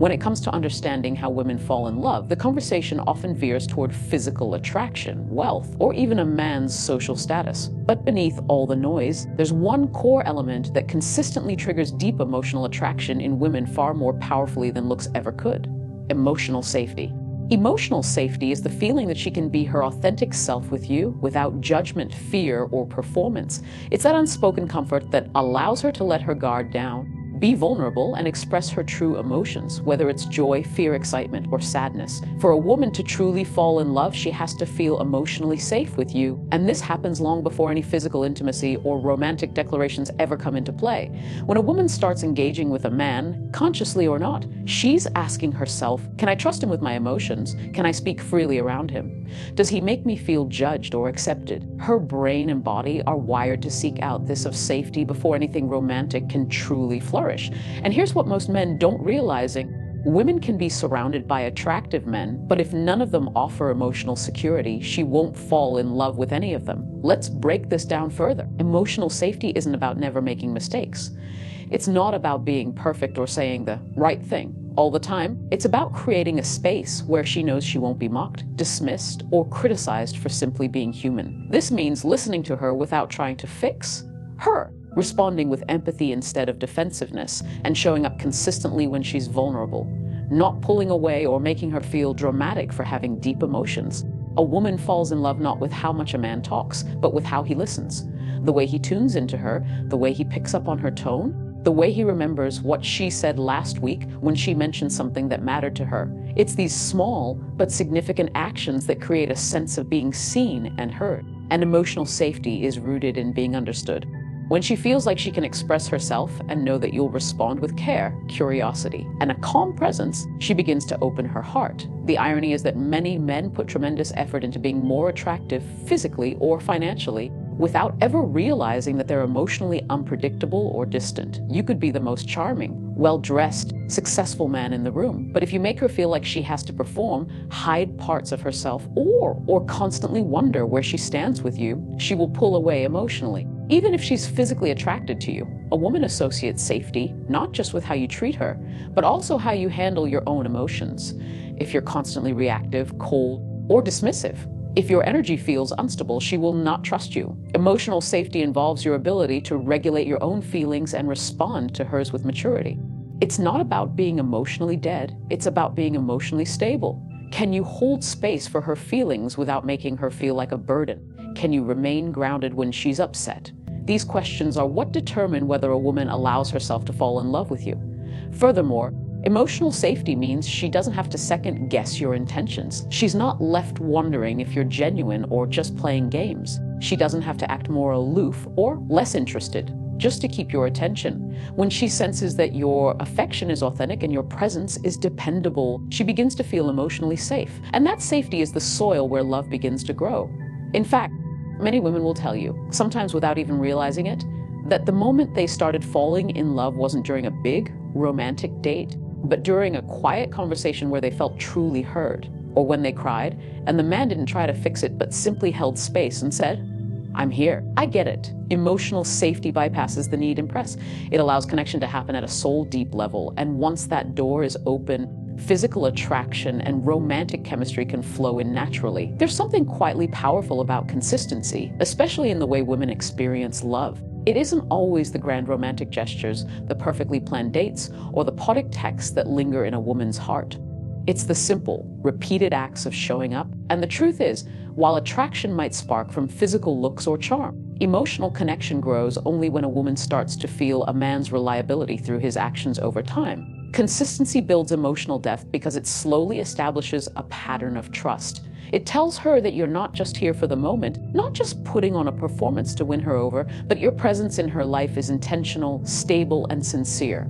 When it comes to understanding how women fall in love, the conversation often veers toward physical attraction, wealth, or even a man's social status. But beneath all the noise, there's one core element that consistently triggers deep emotional attraction in women far more powerfully than looks ever could: emotional safety. Emotional safety is the feeling that she can be her authentic self with you without judgment, fear, or performance. It's that unspoken comfort that allows her to let her guard down, be vulnerable, and express her true emotions, whether it's joy, fear, excitement, or sadness. For a woman to truly fall in love, she has to feel emotionally safe with you, and this happens long before any physical intimacy or romantic declarations ever come into play. When a woman starts engaging with a man, consciously or not, she's asking herself, can I trust him with my emotions? Can I speak freely around him? Does he make me feel judged or accepted? Her brain and body are wired to seek out this of safety before anything romantic can truly flourish. And here's what most men don't realizing. Women can be surrounded by attractive men, but if none of them offer emotional security, she won't fall in love with any of them. Let's break this down further. Emotional safety isn't about never making mistakes. It's not about being perfect or saying the right thing all the time. It's about creating a space where she knows she won't be mocked, dismissed, or criticized for simply being human. This means listening to her without trying to fix her, responding with empathy instead of defensiveness, and showing up consistently when she's vulnerable, not pulling away or making her feel dramatic for having deep emotions. A woman falls in love not with how much a man talks, but with how he listens. The way he tunes into her, the way he picks up on her tone, the way he remembers what she said last week when she mentioned something that mattered to her. It's these small but significant actions that create a sense of being seen and heard. And emotional safety is rooted in being understood. When she feels like she can express herself and know that you'll respond with care, curiosity, and a calm presence, she begins to open her heart. The irony is that many men put tremendous effort into being more attractive physically or financially without ever realizing that they're emotionally unpredictable or distant. You could be the most charming, well-dressed, successful man in the room, but if you make her feel like she has to perform, hide parts of herself, or constantly wonder where she stands with you, she will pull away emotionally. Even if she's physically attracted to you, a woman associates safety not just with how you treat her, but also how you handle your own emotions. If you're constantly reactive, cold, or dismissive, if your energy feels unstable, she will not trust you. Emotional safety involves your ability to regulate your own feelings and respond to hers with maturity. It's not about being emotionally dead, it's about being emotionally stable. Can you hold space for her feelings without making her feel like a burden? Can you remain grounded when she's upset? These questions are what determine whether a woman allows herself to fall in love with you. Furthermore, emotional safety means she doesn't have to second guess your intentions. She's not left wondering if you're genuine or just playing games. She doesn't have to act more aloof or less interested just to keep your attention. When she senses that your affection is authentic and your presence is dependable, she begins to feel emotionally safe. And that safety is the soil where love begins to grow. In fact, many women will tell you, sometimes without even realizing it, that the moment they started falling in love wasn't during a big romantic date, but during a quiet conversation where they felt truly heard, or when they cried, and the man didn't try to fix it, but simply held space and said, I'm here. I get it. Emotional safety bypasses the need to impress. It allows connection to happen at a soul-deep level, and once that door is open, physical attraction and romantic chemistry can flow in naturally. There's something quietly powerful about consistency, especially in the way women experience love. It isn't always the grand romantic gestures, the perfectly planned dates, or the poetic texts that linger in a woman's heart. It's the simple, repeated acts of showing up. And the truth is, while attraction might spark from physical looks or charm, emotional connection grows only when a woman starts to feel a man's reliability through his actions over time. Consistency builds emotional depth because it slowly establishes a pattern of trust. It tells her that you're not just here for the moment, not just putting on a performance to win her over, but your presence in her life is intentional, stable, and sincere.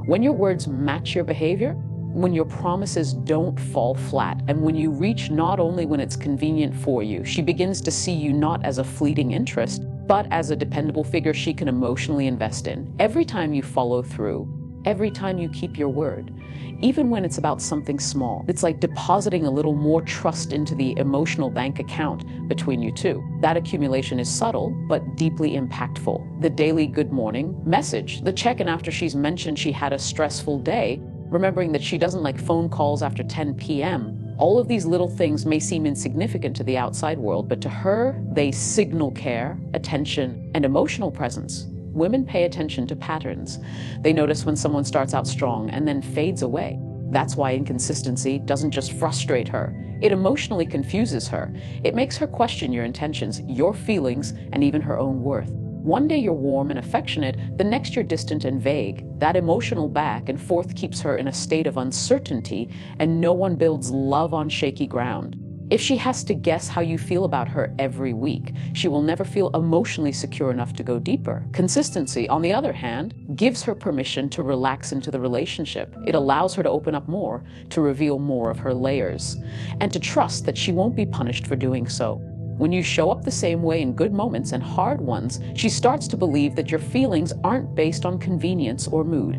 When your words match your behavior, when your promises don't fall flat, and when you reach not only when it's convenient for you, she begins to see you not as a fleeting interest, but as a dependable figure she can emotionally invest in. Every time you follow through, every time you keep your word, even when it's about something small, it's like depositing a little more trust into the emotional bank account between you two. That accumulation is subtle, but deeply impactful. The daily good morning message, the check-in after she's mentioned she had a stressful day, remembering that she doesn't like phone calls after 10 p.m. All of these little things may seem insignificant to the outside world, but to her, they signal care, attention, and emotional presence. Women pay attention to patterns. They notice when someone starts out strong and then fades away. That's why inconsistency doesn't just frustrate her. It emotionally confuses her. It makes her question your intentions, your feelings, and even her own worth. One day you're warm and affectionate, the next you're distant and vague. That emotional back and forth keeps her in a state of uncertainty, and no one builds love on shaky ground. If she has to guess how you feel about her every week, she will never feel emotionally secure enough to go deeper. Consistency, on the other hand, gives her permission to relax into the relationship. It allows her to open up more, to reveal more of her layers, and to trust that she won't be punished for doing so. When you show up the same way in good moments and hard ones, she starts to believe that your feelings aren't based on convenience or mood,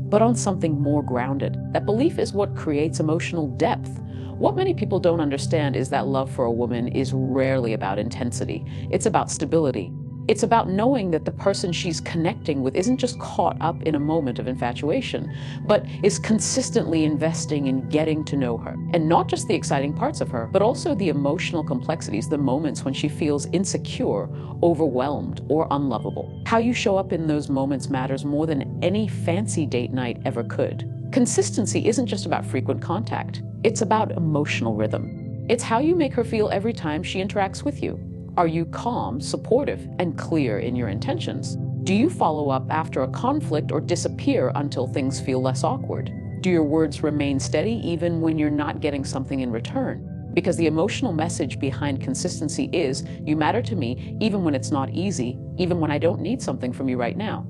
but on something more grounded. That belief is what creates emotional depth. What many people don't understand is that love for a woman is rarely about intensity. It's about stability. It's about knowing that the person she's connecting with isn't just caught up in a moment of infatuation, but is consistently investing in getting to know her. And not just the exciting parts of her, but also the emotional complexities, the moments when she feels insecure, overwhelmed, or unlovable. How you show up in those moments matters more than any fancy date night ever could. Consistency isn't just about frequent contact. It's about emotional rhythm. It's how you make her feel every time she interacts with you. Are you calm, supportive, and clear in your intentions? Do you follow up after a conflict or disappear until things feel less awkward? Do your words remain steady even when you're not getting something in return? Because the emotional message behind consistency is, you matter to me even when it's not easy, even when I don't need something from you right now.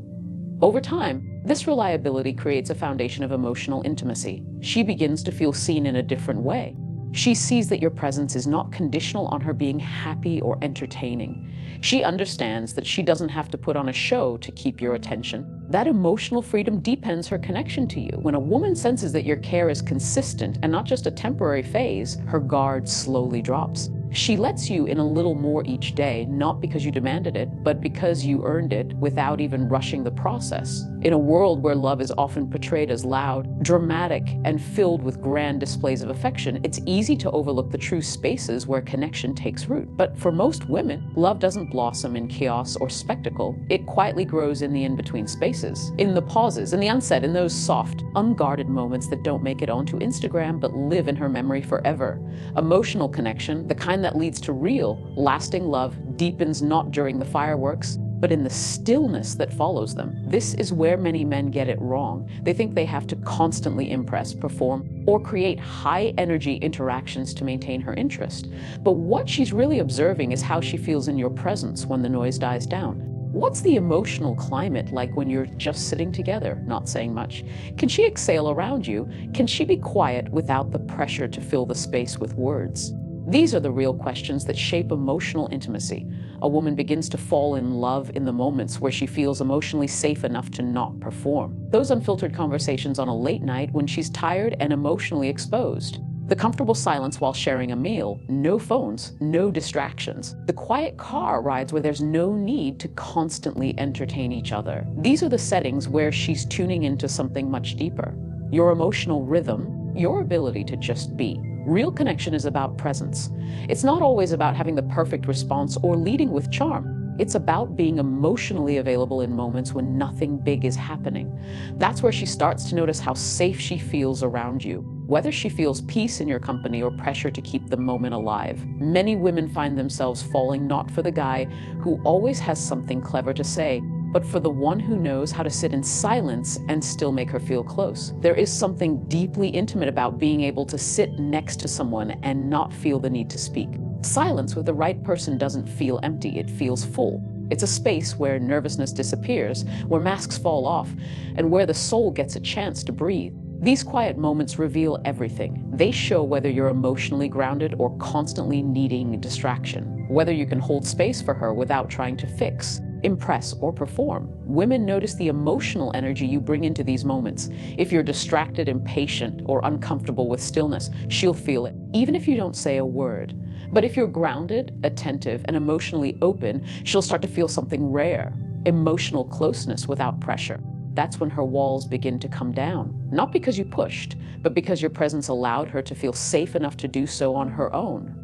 Over time, this reliability creates a foundation of emotional intimacy. She begins to feel seen in a different way. She sees that your presence is not conditional on her being happy or entertaining. She understands that she doesn't have to put on a show to keep your attention. That emotional freedom deepens her connection to you. When a woman senses that your care is consistent and not just a temporary phase, her guard slowly drops. She lets you in a little more each day, not because you demanded it, but because you earned it without even rushing the process. In a world where love is often portrayed as loud, dramatic, and filled with grand displays of affection, it's easy to overlook the true spaces where connection takes root. But for most women, love doesn't blossom in chaos or spectacle. It quietly grows in the in-between spaces, in the pauses, in the unsaid, in those soft, unguarded moments that don't make it onto Instagram but live in her memory forever. Emotional connection, the kind that leads to real, lasting love, deepens not during the fireworks, but in the stillness that follows them. This is where many men get it wrong. They think they have to constantly impress, perform, or create high-energy interactions to maintain her interest. But what she's really observing is how she feels in your presence when the noise dies down. What's the emotional climate like when you're just sitting together, not saying much? Can she exhale around you? Can she be quiet without the pressure to fill the space with words? These are the real questions that shape emotional intimacy. A woman begins to fall in love in the moments where she feels emotionally safe enough to not perform. Those unfiltered conversations on a late night when she's tired and emotionally exposed. The comfortable silence while sharing a meal, no phones, no distractions. The quiet car rides where there's no need to constantly entertain each other. These are the settings where she's tuning into something much deeper. Your emotional rhythm, your ability to just be. Real connection is about presence. It's not always about having the perfect response or leading with charm. It's about being emotionally available in moments when nothing big is happening. That's where she starts to notice how safe she feels around you, whether she feels peace in your company or pressure to keep the moment alive. Many women find themselves falling not for the guy who always has something clever to say, but for the one who knows how to sit in silence and still make her feel close. There is something deeply intimate about being able to sit next to someone and not feel the need to speak. Silence with the right person doesn't feel empty, it feels full. It's a space where nervousness disappears, where masks fall off, and where the soul gets a chance to breathe. These quiet moments reveal everything. They show whether you're emotionally grounded or constantly needing distraction, whether you can hold space for her without trying to fix, impress, or perform. Women notice the emotional energy you bring into these moments. If you're distracted, impatient, or uncomfortable with stillness, she'll feel it, even if you don't say a word. But if you're grounded, attentive, and emotionally open, she'll start to feel something rare, emotional closeness without pressure. that's when her walls begin to come down. Not because you pushed, but because your presence allowed her to feel safe enough to do so on her own.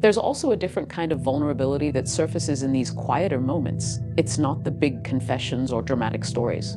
There's also a different kind of vulnerability that surfaces in these quieter moments. It's not the big confessions or dramatic stories.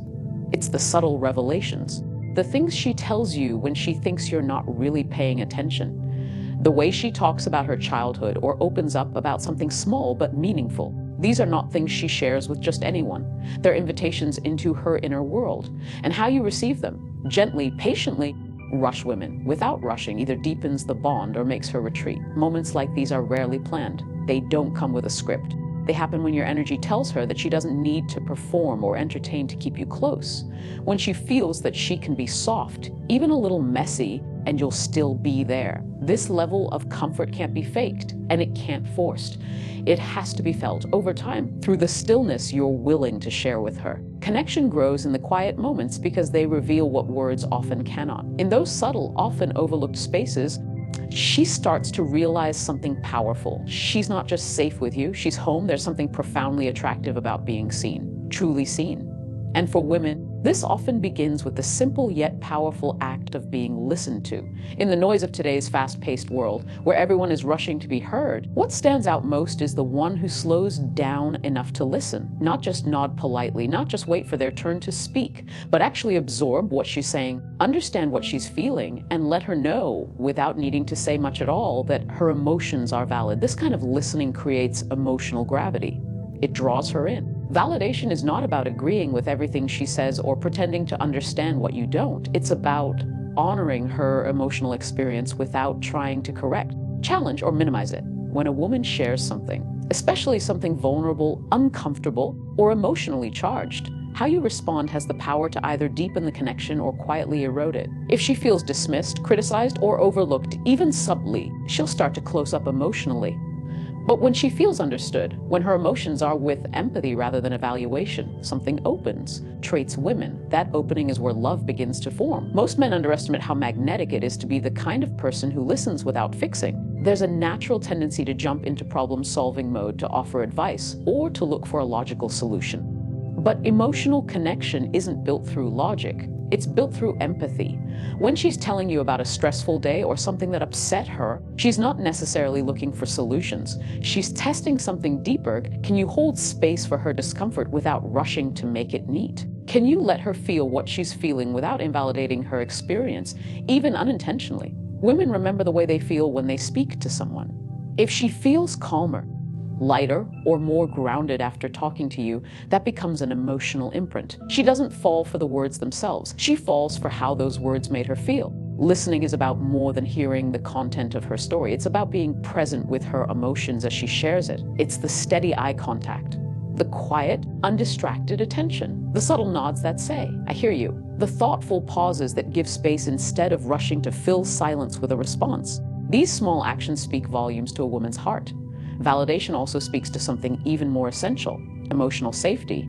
It's the subtle revelations. The things she tells you when she thinks you're not really paying attention. The way she talks about her childhood or opens up about something small but meaningful. These are not things she shares with just anyone. They're invitations into her inner world. And how you receive them, gently, patiently, rush women without rushing either deepens the bond or makes her retreat. Moments like these are rarely planned. They don't come with a script. They happen when your energy tells her that she doesn't need to perform or entertain to keep you close. When she feels that she can be soft, even a little messy, and you'll still be there. This level of comfort can't be faked, and it can't forced. It has to be felt over time through the stillness you're willing to share with her. Connection grows in the quiet moments because they reveal what words often cannot. In those subtle, often overlooked spaces, she starts to realize something powerful. She's not just safe with you, she's home. There's something profoundly attractive about being seen, truly seen. And for women, this often begins with the simple yet powerful act of being listened to. In the noise of today's fast-paced world, where everyone is rushing to be heard, what stands out most is the one who slows down enough to listen. Not just nod politely, not just wait for their turn to speak, but actually absorb what she's saying, understand what she's feeling, and let her know, without needing to say much at all, that her emotions are valid. This kind of listening creates emotional gravity. It draws her in. Validation is not about agreeing with everything she says or pretending to understand what you don't. It's about honoring her emotional experience without trying to correct, challenge, or minimize it. When a woman shares something, especially something vulnerable, uncomfortable, or emotionally charged, how you respond has the power to either deepen the connection or quietly erode it. If she feels dismissed, criticized, or overlooked, even subtly, she'll start to close up emotionally. But when she feels understood, when her emotions are with empathy rather than evaluation, something opens, traits women. That opening is where love begins to form. Most men underestimate how magnetic it is to be the kind of person who listens without fixing. There's a natural tendency to jump into problem-solving mode, to offer advice, or to look for a logical solution. But emotional connection isn't built through logic. It's built through empathy. When she's telling you about a stressful day or something that upset her, she's not necessarily looking for solutions. She's testing something deeper. Can you hold space for her discomfort without rushing to make it neat? Can you let her feel what she's feeling without invalidating her experience, even unintentionally? Women remember the way they feel when they speak to someone. If she feels calmer, lighter, or more grounded after talking to you, that becomes an emotional imprint. She doesn't fall for the words themselves. She falls for how those words made her feel. Listening is about more than hearing the content of her story. It's about being present with her emotions as she shares it. It's the steady eye contact, the quiet, undistracted attention, the subtle nods that say, "I hear you," the thoughtful pauses that give space instead of rushing to fill silence with a response. These small actions speak volumes to a woman's heart. Validation also speaks to something even more essential: emotional safety.